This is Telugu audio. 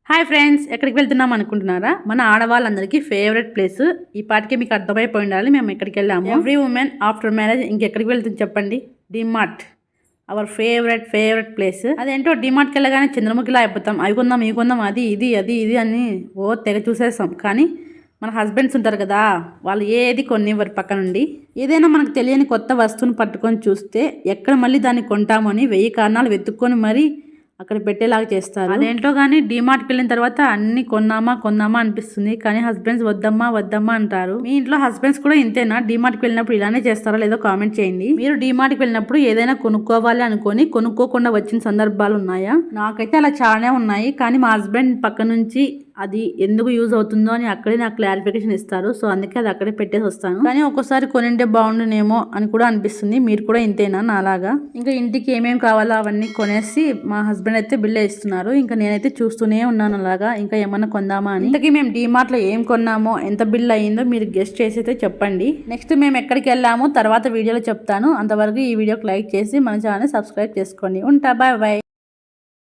హాయ్ ఫ్రెండ్స్, ఎక్కడికి వెళ్తున్నాం అనుకుంటున్నారా? మన ఆడవాళ్ళందరికీ ఫేవరెట్ ప్లేస్. ఈ పాటికి మీకు అర్థమైపోయి ఉండాలి మేము ఎక్కడికి వెళ్ళాము. ఎవ్రీ ఉమెన్ ఆఫ్టర్ మ్యారేజ్ ఇంకెక్కడికి వెళ్తుంది చెప్పండి? డిమార్ట్. Our favourite place. అదేంటో డిమార్ట్కి వెళ్ళగానే చంద్రముఖిలా అయిపోతాం. అవి కొందాం ఇవి కొందాం, అది ఇది అని తెగ చూసేస్తాం. కానీ మన హస్బెండ్స్ ఉంటారు కదా, వాళ్ళు ఏది కొనివ్వరు పక్క నుండి. ఏదైనా మనకు తెలియని కొత్త వస్తువుని పట్టుకొని చూస్తే ఎక్కడ మళ్ళీ దాన్ని కొంటామని 1000 కారణాలు వెతుక్కొని మరీ అక్కడ పెట్టేలాగా చేస్తారు. అదేంటో కానీ డీమార్ట్కి వెళ్ళిన తర్వాత అన్ని కొన్నామా అనిపిస్తుంది. కానీ హస్బెండ్స్ వద్దమ్మా అంటారు. మీ ఇంట్లో హస్బెండ్స్ కూడా ఇంతేనా? డీమార్ట్కి వెళ్ళినప్పుడు ఇలానే చేస్తారా లేదో కామెంట్ చేయండి. మీరు డీమార్ట్కి వెళ్ళినప్పుడు ఏదైనా కొనుక్కోవాలి అనుకొని కొనుక్కోకుండా వచ్చిన సందర్భాలు ఉన్నాయా? నాకైతే అలా చాలానే ఉన్నాయి. కానీ మా హస్బెండ్ పక్క నుంచి అది ఎందుకు యూజ్ అవుతుందో అని అక్కడే నాకు క్లారిఫికేషన్ ఇస్తారు. సో అందుకే అది అక్కడే పెట్టేసి వస్తాను. కానీ ఒక్కోసారి కొనింటే బాగుండునేమో అని కూడా అనిపిస్తుంది. మీరు కూడా ఇంతేనా నాలాగా? ఇంకా ఇంటికి ఏమేమి కావాలో అవన్నీ కొనేసి మా హస్బెండ్ అయితే బిల్ వేస్తున్నారు. ఇంకా నేనైతే చూస్తూనే ఉన్నాను అలాగా, ఇంకా ఏమన్నా కొందామా అని. ఇంతకీ మేము డీమార్ట్లో ఏం కొన్నామో, ఎంత బిల్ అయ్యిందో మీరు గెస్ట్ చేసి అయితే చెప్పండి. నెక్స్ట్ మేము ఎక్కడికి వెళ్ళామో తర్వాత వీడియోలో చెప్తాను. అంతవరకు ఈ వీడియోకి లైక్ చేసి మన ఛానల్ సబ్స్క్రైబ్ చేసుకోండి. ఉంటా, బాయ్.